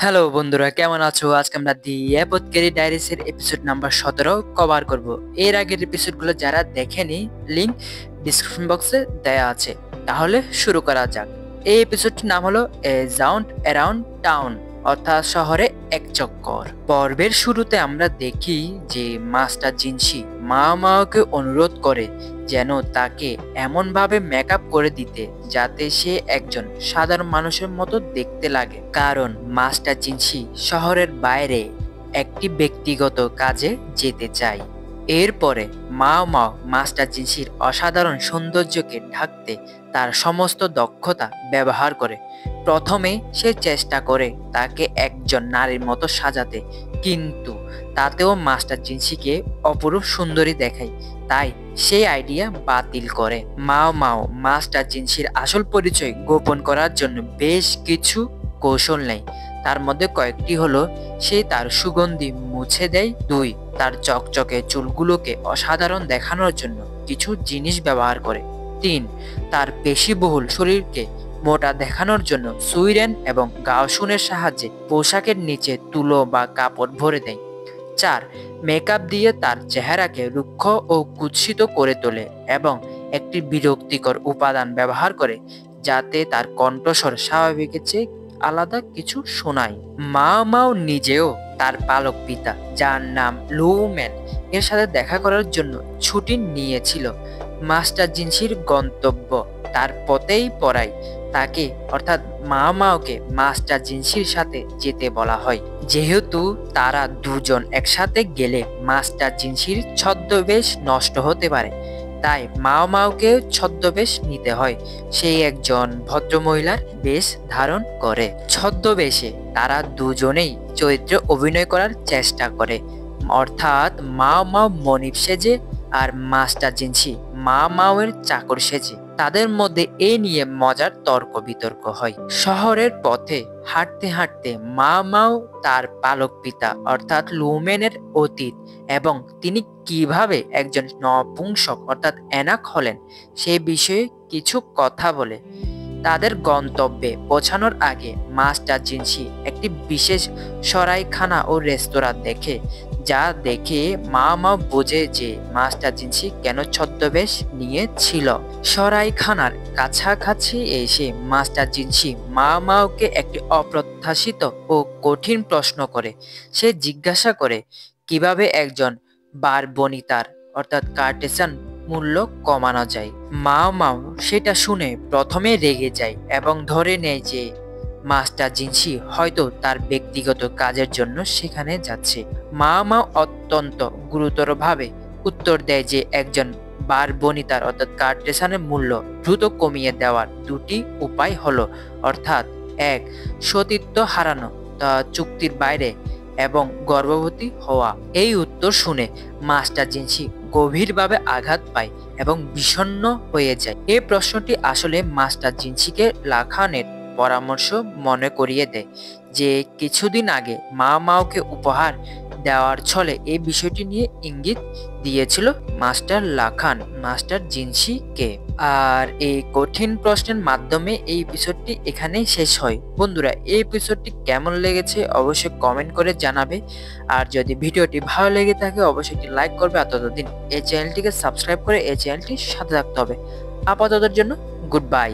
Hello বন্ধুরা, কেমন আছো? আজকে আমরা দি অ্যাপথকেরি ডায়েরিজ এর এপিসোড নাম্বার 17 কভার করব। এর আগের এপিসোডগুলো যারা দেখেনি, লিংক ডিসক্রিপশন বক্সে দেয়া আছে। তাহলে শুরু করা যাক। এই এপিসোডটির নাম হলো এ জাউন্ট অ্যারাউন্ড টাউন, অর্থাৎ শহরে এক চক্কর। পর্বের শুরুতে আমরা দেখি যে মাস্টার জিনসি মাওকে অনুরোধ করে যেন তাকে এমনভাবে মেকআপ করে দিতে যাতে সে একজন সাধারণ মানুষের মতো দেখতে লাগে, কারণ মাস্টার জিনসি শহরের বাইরে একটি ব্যক্তিগত কাজে যেতে চায়। এরপরে মাও মাস্টার জিনসির অসাধারণ সৌন্দর্যকে ঢাকতে তার সমস্ত দক্ষতা ব্যবহার করে। প্রথমে সে চেষ্টা করে তাকে একজন নারীর মতো সাজাতে, কিন্তু তাতেও মাস্টার জিনসিকে অপরূপ সুন্দরী দেখায়, তাই সেই আইডিয়া বাতিল করে। মাও মাস্টার জিনসির আসল পরিচয় গোপন করার জন্য বেশ কিছু কৌশল নেয়। তার মধ্যে কয়েকটি হলো, সে তার সুগন্ধি মুছে দেয়। 2, তার চকচকে চুলগুলোকে অসাধারণ দেখানোর জন্য কিছু জিনিস ব্যবহার করে। 3, তার পেশিবহুল শরীরকে মোটা দেখানোর জন্য সুইরেন এবং গাউসুনের সাহায্যে পোশাকের নিচে তুলো বা কাপড় ভরে দেয়। 4, মেকআপ দিয়ে তার চেহারাকে রুক্ষ ও কুৎসিত করে তোলে এবং একটি বিরক্তিকর উপাদান ব্যবহার করে যাতে তার কণ্ঠস্বর স্বাভাবিকের চেয়ে আলাদা কিছু শোনায়। মাও নিজেও তার পালক পিতা, যার নাম লুমেন, এর সাথে দেখা করার জন্য ছুটি নিয়েছিল। মাস্টার জিনসির গন্তব্য তার পথেই পড়ায় তাকে, অর্থাৎ মাওকে মাস্টার জিনসির সাথে যেতে বলা হয়, যেহেতু তারা দুজন একসাথে গেলে মাস্টার জিনসির ছদ্মবেশ নষ্ট হতে পারে। তাই মাওকে ছদ্মবেশ নিতে হয়। সেই একজন ভদ্রমহিলার বেশ ধারণ করে। ছদ্মবেশে তারা দুজনেই চরিত্রে অভিনয় করার চেষ্টা করে, অর্থাৎ মাও মনিব সেজে আর মাস্টার জিনসি মাওয়ের চাকর সেজে। তাদের মধ্যে এ নিয়ে মজার তর্ক বিতর্ক হয়। শহরের পথে হাঁটতে হাঁটতে মাও তার পালক পিতা অর্থাৎ লুমেনের অতীত এবং তিনি কিভাবে একজন নপুংসক অর্থাৎ এনাক হলেন সে বিষয়ে কিছু কথা বলে। তাদের গন্তব্যে পৌঁছানোর আগে মাস্টার জিনসি একটি বিশেষ সরাইখানা ও রেস্তোরাঁ দেখে, যা দেখে মাও বোঝে যে মাস্টার জিনসি কেন ছদ্মবেশ নিয়েছিল। সরাইখানার কাছাকাছি এসে মাস্টার জিনসি মাওকে একটি অপ্রত্যাশিত ও কঠিন প্রশ্ন করে। সে জিজ্ঞাসা করে কিভাবে একজন বার বনিতার অর্থাৎ কার্টেসান মূল্য কমানো যায়। মাও সেটা শুনে প্রথমে রেগে যায় এবং ধরে নেয় যে মাস্টার জিনসি হয়তো তার ব্যক্তিগত কাজের জন্য সেখানে যাচ্ছে। মাও অত্যন্ত গুরুতরভাবে উত্তর দেয় যে একজন বার বনিতার অর্থাৎ কার্টেসানের মূল্য দ্রুত কমিয়ে দেওয়ার দুটি উপায় হলো, অর্থাৎ 1, সতীত্ব হারানো, চুক্তির বাইরে, এবং গর্ভবতী হওয়া। এই উত্তর শুনে মাস্টার জিনসি গভীরভাবে আঘাত পায় এবং বিষণ্ণ হয়ে যায়। এই প্রশ্নটি আসলে মাস্টার জিনসিকে লাখানের পরামর্শ মনে করিয়ে দেয়, যে কিছুদিন আগে মাওকে উপহার দেওয়ার ছলে এই বিষয়টি নিয়ে ইঙ্গিত দিয়েছিল মাস্টার লাখান মাস্টার জিনসিকে। আর এই কঠিন প্রশ্নের মাধ্যমে এই এপিসোডটি এখানেই শেষ হয়। বন্ধুরা, এই এপিসোডটি কেমন লেগেছে অবশ্যই কমেন্ট করে জানাবে। আর যদি ভিডিওটি ভালো লেগে থাকে অবশ্যই একটি লাইক করবে। আর ততদিন এই চ্যানেলটিকে সাবস্ক্রাইব করে এই চ্যানেলটির সাথে থাকতে হবে। আপাততের জন্য গুড বাই।